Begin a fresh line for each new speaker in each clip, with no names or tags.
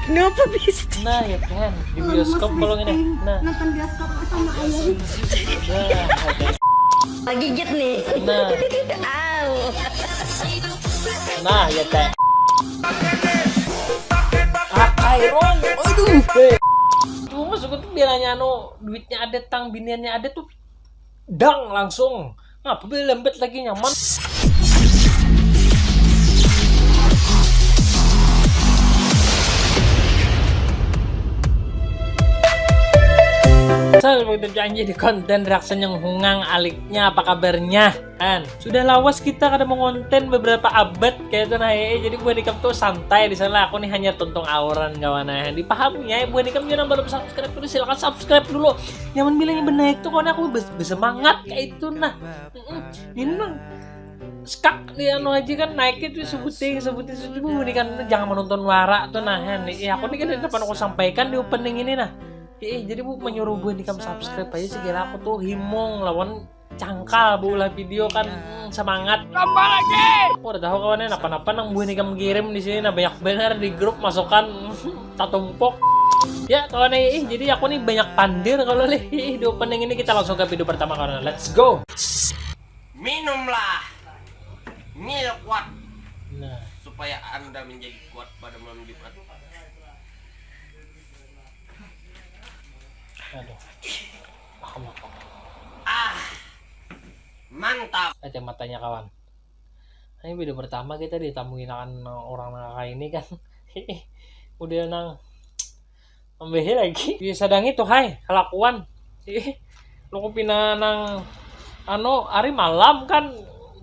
Kenapa bisa?
Nah ya kan di bioskop kalau ini. Nah,
Nonton bioskop sama ayam.
nah, ada.
Gigit nih.
Nah,
Au.
nah ya teh. Ah, Kairon, aduh. Tuh masuk tuh bilangnya duitnya ada tang biniannya ada tuh dang langsung. Ngapa beli lembet lagi nyaman. Seperti janji di konten reaction yang hungang aliknya apa kabarnya kan sudah lawas kita kada mengonten beberapa abad kayak itu nah jadi buat nikam tuh santai di sana aku nih hanya tonton auran kawan dipahami ya buat nikam jangan belum subscribe dulu silakan subscribe dulu nyaman bilangnya benar itu karena aku bersemangat kayak itu nah ini nang skak dia aja kan naik itu sebutin ini kan jangan menonton wara tuh nah ya aku nih kan di depan aku sampaikan di opening ini nah jadi bu menyuruh bu nikam subscribe aja segera aku tuh himong lawan cangkal bu lah video kan semangat tambah lagi aku udah tahu kawannya apa nang bu nikam kirim di sini nah banyak bener di grup masukkan tatumpok ya kawannya jadi aku nih banyak pandir kalau di opening ini kita langsung ke video pertama kawan let's go
minumlah milk kuat
nah
supaya Anda menjadi kuat pada malam Jumat.
aduh
Mantap.
aja matanya kawan ini video pertama kita ditamuin orang kayak ini kan udah nang membehe lagi bisa sedang itu hai kelakuan lu pina nang hari malam kan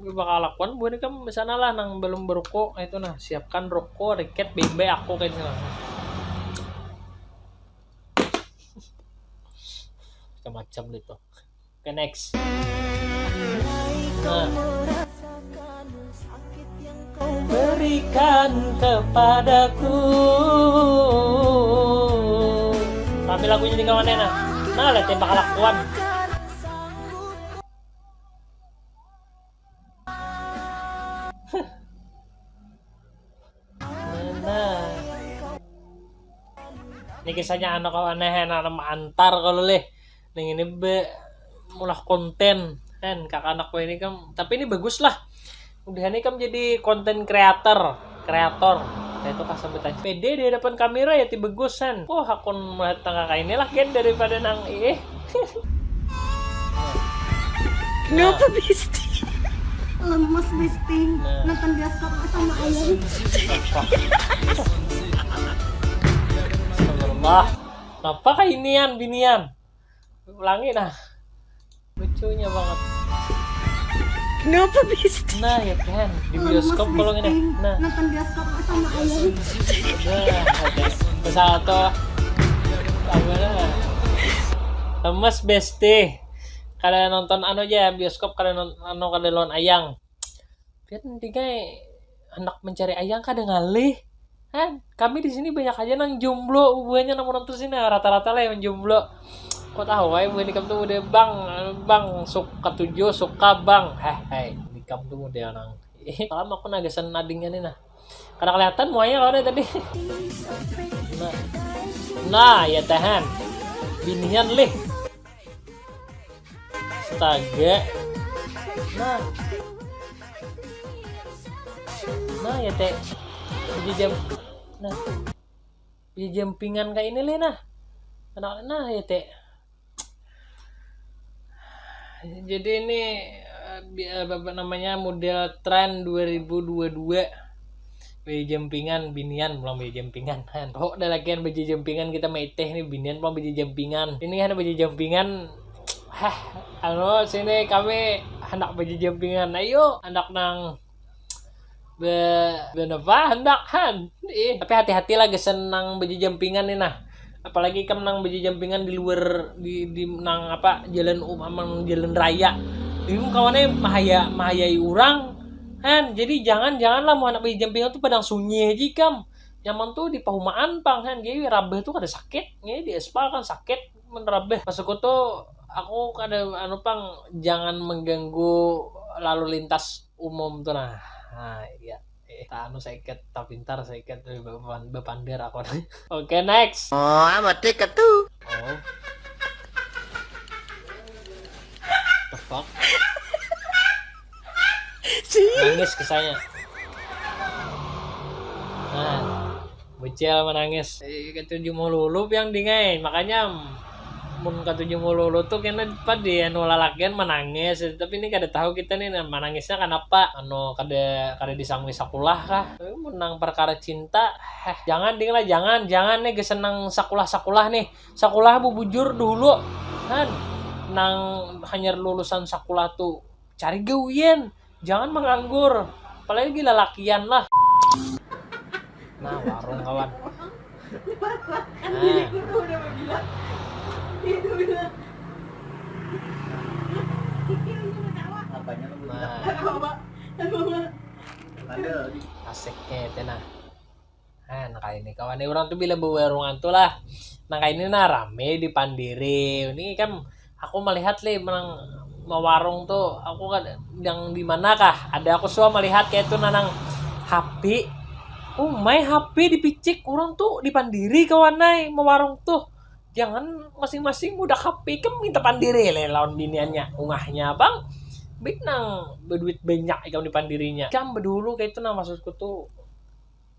bakal lakukan buat kan misalnya lah nang belum berokok itu nah siapkan rokok reket bebe aku kayak gitu macam itu. Oke next. Nah. Berikan kepadaku. Tapi lagunya di kawan nah. Nah, lihat tembak lakuan. Nah. Ini kisahnya anak kawan antar kalau leh. Ning ini mulah konten kan kakak anak gue ini kan tapi ini bagus lah udah ini kan jadi konten kreator saya itu kasih betanya pede di depan kamera ya ti bagus kan akun melihat kakak ini lah kan daripada nang
Kenapa bisa? Lemes Bisti. Nonton bioskop sama ayam.
Astagfirullah. Kenapa kayak inian binian? Ulangi nah lucunya banget
Kenapa bisa?
nah ya kan di bioskop kalau ini nah
Nonton bioskop sama ayam.
nah ada satu apa lemes besti kalian nonton aja bioskop kalian nonton kalian lawan ayang biar nanti kayak anak mencari ayang kadang ngalih kan kami di sini banyak aja nang jomblo buahnya nang nonton sini rata-rata lah yang jomblo kok tahu bu nikam tuh udah bang suka tujuh suka bang nikam tuh udah nang kalau aku nagasan nadingnya nih nah karena kelihatan muanya kalau tadi nah ya tahan binian leh astaga nah ya teh jam nah jampingan kayak ini leh nah ya teh jadi ini apa namanya model tren 2022 baju jempingan binian belum baju jempingan kan udah lagian baju jempingan kita meteh nih binian belum baju jempingan ini ada baju jempingan sini kami hendak baju jempingan ayo hendak nang hendak han tapi hati-hati lah senang baju jempingan nih nah apalagi kan nang baju jampingan di luar di nang jalan jalan raya ini kawannya mahayai orang kan jadi janganlah mau anak baju jampingan tuh padang sunyi aja kam nyaman tuh di pahumaan pang kan jadi rabeh tuh kada sakit ini di aspal kan sakit menerabeh masuk tuh aku kada pang jangan mengganggu lalu lintas umum tuh nah ya Tano saya ikat, tak pintar saya ikat bepander aku. Oke, next.
Oh, amat dekat tuh.
Oh. The fuck? Nangis kesanya. Nah, bocil menangis. Ketujuh mululup yang dingai, makanya mun ketujuh mululup tuh kena di anu lalakian menangis, tapi ini kada tahu kita nih menangisnya kenapa, anu kada disangui sakulah kah, menang perkara cinta. Jangan ding lah, jangan nih kesenang sakulah nih, sakulah bubujur dulu kan, nang hanya lulusan sakulah tuh cari gawian, jangan menganggur, apalagi lalakian lah. Nah, warung kawan. Asiknya itu nah. Nah kayak ini kawan orang tuh bila berwarungan tuh lah. Nah kayak ini nah rame di Pandiri. Ini kan aku melihat nih menang warung tuh. Aku kan yang di mana kah? Ada aku suka melihat kayak itu nanang HP. Oh my HP dipicik orang tuh di Pandiri kawan nai mau warung tuh. Jangan masing-masing udah HP kan minta Pandiri lah lawan biniannya. Ungahnya bang. Baik nang berduit banyak ikam di Pandirinya. Ikam dulu kayak itu nah maksudku tuh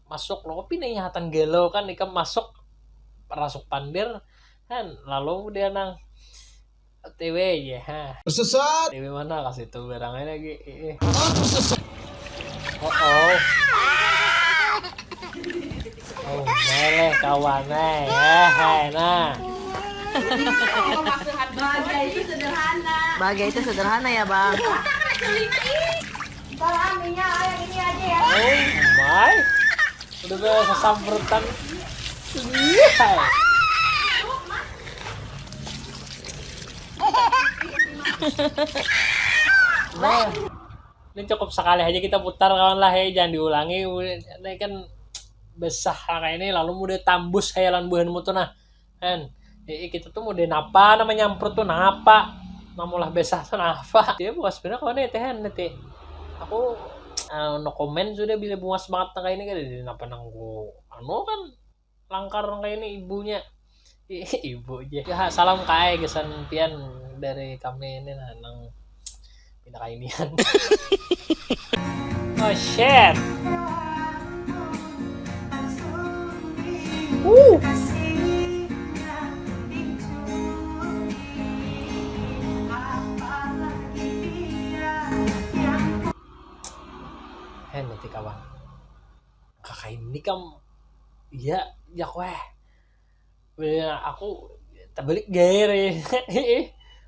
masuk lo tapi nyahatan gelo kan ikam masuk pandir kan lalu dia nang TW ya
Sesat.
TW mana kasih tuh barangnya lagi oh meleh kawannya nah
Bahagia itu sederhana ya bang.
oh my udah biasa sambutan iya. Nah, ini cukup sekali aja kita putar kawan lah ya, jangan diulangi. Ini kan besar kayak ini lalu mudah tambus hayalan buhan mutu nah kan kita tuh mudah napa namanya nyamprut tuh napa namulah besar tuh napa dia bukan sebenarnya kawan ya teh nanti aku no komen sudah bila buas banget kayak ini kan napa nanggu anu kan langkar kayak ini ibunya ibu aja ya salam kae gesan pian dari kami ini nah nang pindah kayak inian oh shit nanti kawan kakak ini kan iya ya weh aku terbalik gere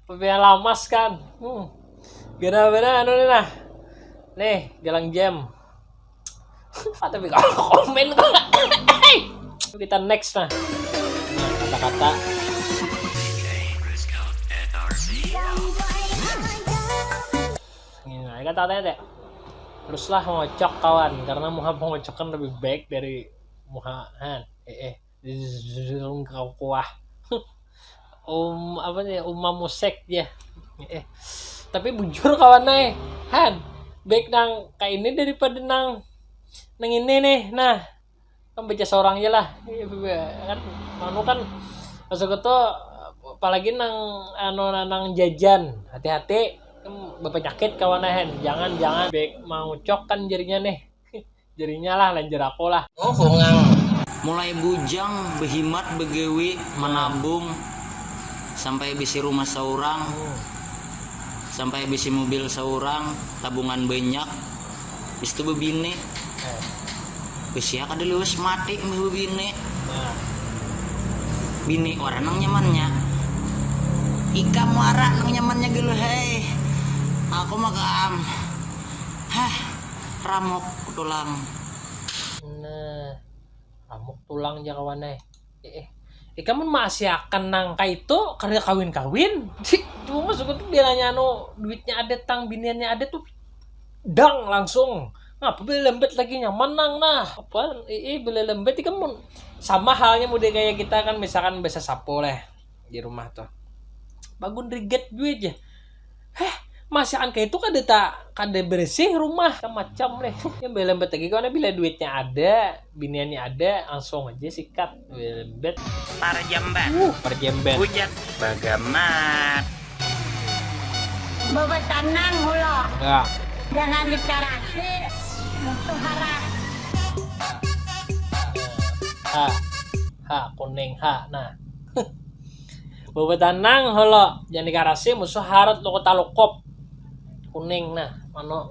pembela lamas kan gara-gara anu nih nah nih jalan jam tapi kalau komen kita next nah kata-kata ini kata-katanya deh teruslah ngocok kawan karena muha ngocok kan lebih baik dari muhaan kau kuah apa nih musik ya tapi bujur kawan nih han baik nang kayak ini daripada nang ini nih nah kan baca seorang aja lah kan anu kan masuk itu apalagi nang nang jajan hati-hati kan berpenyakit kawan hen jangan baik mau cok kan jarinya nih jarinya lah lanjut aku lah
mulai bujang behimat begewi menabung sampai bisi rumah seorang sampai bisi mobil seorang tabungan banyak bis itu bebini bisi kada lulus mati bebini bini orang nang nyamannya ika muara nang nyamannya gitu hei aku makam ramuk tulang
nah ramuk tulang aja kawan kamu masih akan nangka itu karena kawin cuma maksudnya tuh bilangnya duitnya ada tang biniannya ada tuh dang langsung ngapa beli lembet lagi nyaman nang nah apa beli lembet itu kan sama halnya mudah kayak kita kan misalkan bisa sapo lah di rumah tuh bangun riget duit aja Masakan kayak itu kada bersih rumah macam deh. Yang belembet lagi karena bila duitnya ada, biniannya ada, langsung aja sikat belembet. Parjemben.
Hujat bagamat.
Bawa tanang hula.
Ya.
Jangan dikarasi. Musuh harap.
Kuning nah. Bawa tanang holo jangan dikarasi musuh harat lo kota lokop kuning nah mana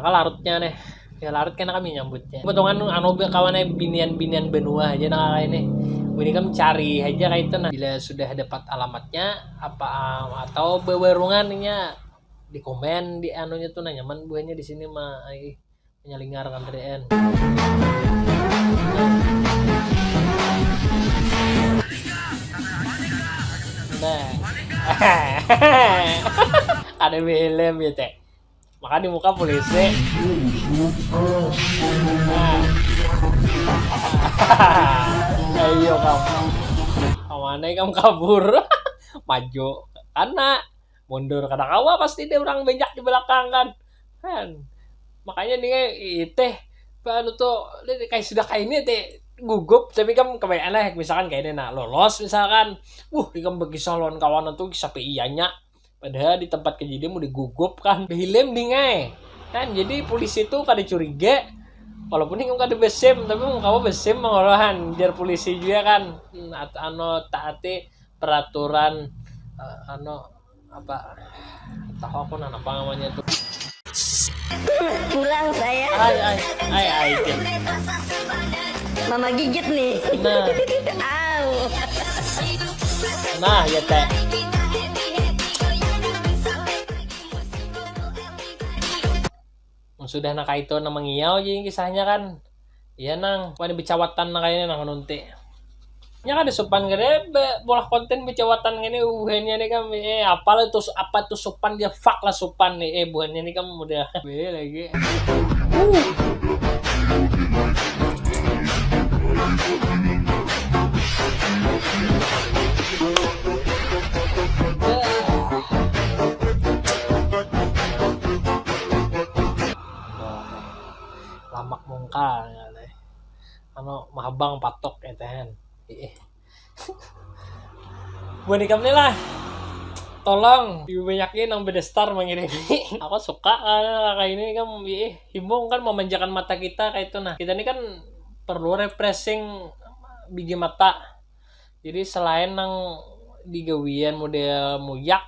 larutnya nih ya larut kena kami nyambutnya potongan kawannya binian benua aja nah kayak ini ini kan cari aja kayak itu nah bila sudah dapat alamatnya apa atau bewerungannya di komen di anunya tuh nah nyaman buahnya di sini mah penyalingar kan TDN. Nah, ada film ya teh, maka di muka polisi. Ayo kamu kabur, maju, karena mundur kadang awal pasti dia orang banyak di belakang kan, makanya nih teh, tuh kayak sudah kayak ini teh. Gugup tapi kan kebanyakan lah misalkan kayak ini nah lolos misalkan ikan bagi salon kawan tuh sampai iyanya padahal di tempat kejadian mau digugup kan film dingai kan jadi polisi tuh kada curiga walaupun ini kada besim tapi kamu besim mengolahan biar polisi juga kan taati peraturan apa tahu aku apa namanya tuh
Pulang saya.
Ay.
Mama gigit nih.
Nah ya teh. Sudah nak itu nama ngiau aja kisahnya kan. Iya nang, pada bicawatan na kayaknya nang nunti. Nya kan ada supan gede, bola konten bicawatan gini buahnya nih kan apa tuh supan dia fuck lah supan nih buahnya nih kan udah lagi. Lamak mungkal mahabang patok ya tehen. Buat ikam nih lah tolong dibanyakin yang beda star mengirimi. Aku suka kayak ini kan himbong kan memanjakan mata kita kayak itu nah kita ini kan perlu refreshing biji mata jadi selain nang digawian model muyak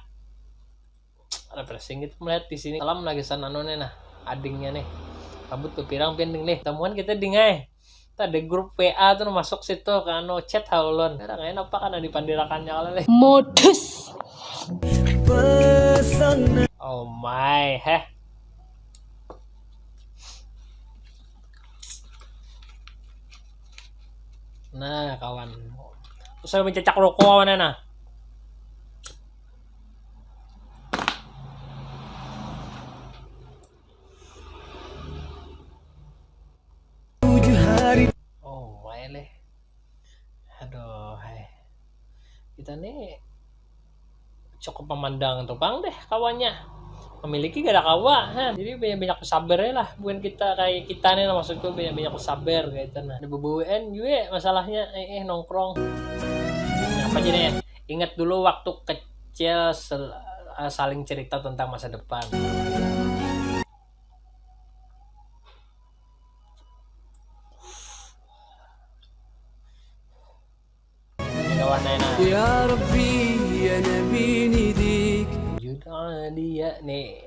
refreshing itu melihat di sini salam nagisan nah adingnya nih rambut kepirang pending nih temuan kita dingai ada grup PA tuh masuk situ kan chat haulon kadang apa kan ada dipandirakannya kali
Modus.
oh my nah kawan terus saya mencecak rokok mana nah kita nih cukup memandang tuh bang deh kawannya memiliki gak ada kawan jadi banyak sabarnya lah bukan kita kayak kita nih maksudku banyak sabar kayak itu nah ada bebuan juga masalahnya nongkrong apa jadinya ingat dulu waktu kecil saling cerita tentang masa depan.
Ya Rabbi ya Nabi nidik
dia nih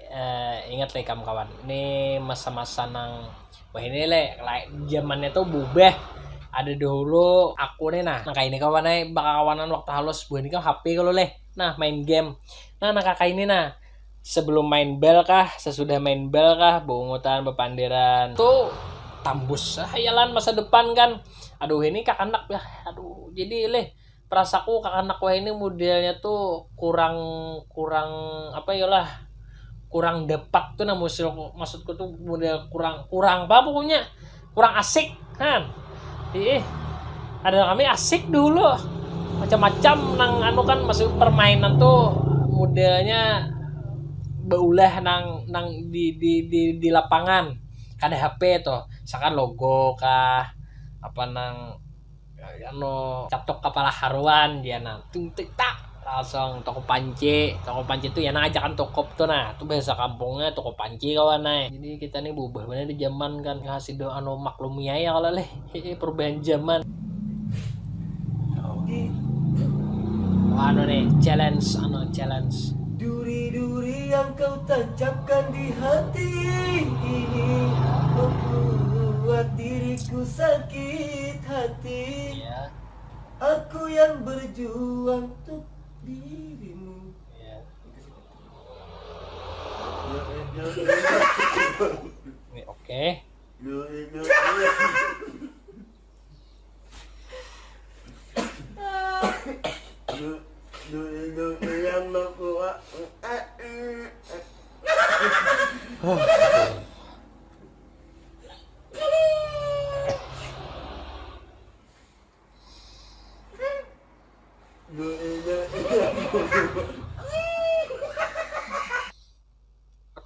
ingat le kawan nih masa-masa nang wah ini le zamannya tuh bubeh ada dulu aku nih nah kayak ini kawannya bakal kawanan waktu halus buat ini kan HP kalau le nah main game nah kakak ini nah sebelum main bel kah sesudah main bel kah bungutan bepandiran tuh tambus hayalan masa depan kan aduh ini kakak anak ya aduh jadi le perasaku kakak anak wah ini modelnya tuh kurang apa ya lah kurang depak tuh nah maksudku tuh model kurang apa pokoknya kurang asik kan ada kami asik dulu macam-macam nang kan masuk permainan tuh modelnya beulah nang di lapangan kada HP tuh misalkan logo kah apa nang anu catok kepala haruan dia nang tung tik tak langsung toko panci itu ya nang ajakan toko tuh nah itu bahasa kampungnya toko panci kawan nah. Jadi kita nih berubah bener di zaman kan ngasih doa anu maklumi ya kalau leh perubahan zaman. Anu nih challenge
Duri-duri yang kau tancapkan di hati ini membuat diriku sakit hati.
ya.
Aku yang berjuang untuk dirimu.
Ini oke.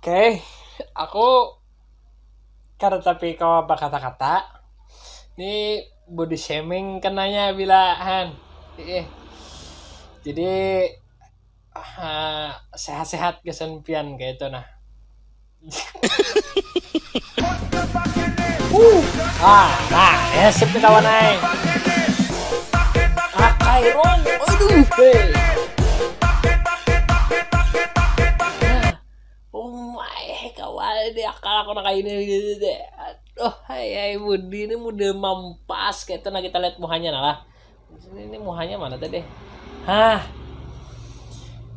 Oke, aku karena tapi kau apa kata-kata ini body shaming kenanya bilahan. Jadi sehat-sehat kesempian kayak itu nah. Nah, ya sip nih kawan ay. Kairong, aduh, hey. Kawan deh akal aku nak ini gitu deh. Aduh, hai Budi ini mudah mampas kayak itu nah kita lihat muhanya lah. Ini muhanya mana tadi?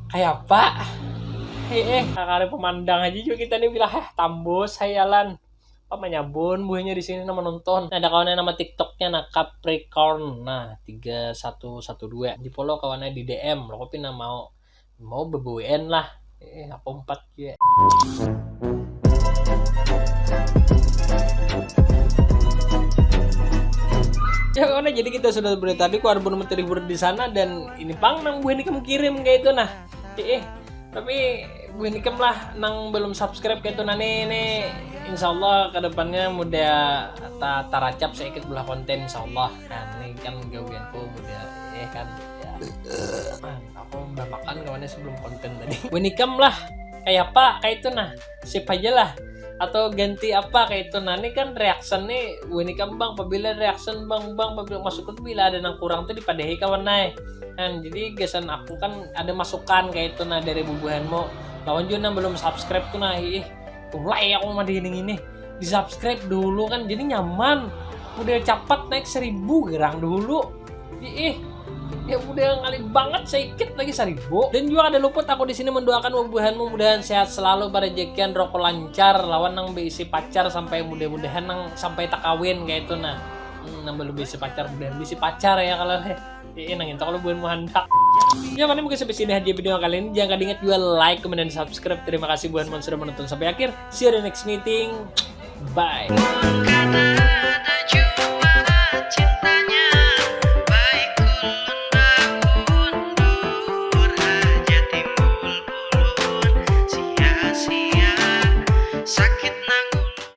Kayak apa? Kakak pemandang aja juga kita nih bilang tambos hayalan. Apa menyabun buahnya di sini nama nonton. Nah, ada kawannya nama TikToknya nah Capricorn. Nah 3112 di follow kawannya di DM. Lo kopi nah mau BBWN lah. Aku 4 ya. Ya kawan jadi kita sudah berita tadi ku ada menteri di sana dan ini pang nang buah nikam kirim kayak itu nah. Tapi buah nikam lah nang belum subscribe kayak itu nah nih insyaallah kedepannya mudah taracap saya ikut belah konten insyaallah. Nah ini kan gawianku mudah kan ya. Aku udah makan kawannya sebelum konten tadi. Buah nikam lah kayak apa kayak itu nah sip aja lah atau ganti apa kayak itu nah ini kan reaction nih ini kan bang apabila reaction bang apabila masuk itu bila ada yang kurang tuh dipadehi kawan naik kan jadi gesan aku kan ada masukan kayak itu nah dari bubuhanmu lawan juga belum subscribe tuh nah mulai aku mah ini di subscribe dulu kan jadi nyaman udah cepat naik 1000 gerang dulu ya udah ngali banget sedikit lagi 1000 dan juga ada luput aku di sini mendoakan bubuhanmu mudahan sehat selalu pada jekian rokok lancar lawan nang berisi pacar sampai mudah-mudahan nang sampai tak kawin kayak itu nah nambah lebih isi pacar mudahan bisa pacar ya kalau nangin kalau bubuhanmu handak ya mana mungkin sampai sini aja video kali ini jangan ingat juga like comment dan subscribe terima kasih bubuhanmu sudah menonton sampai akhir see you in the next meeting bye.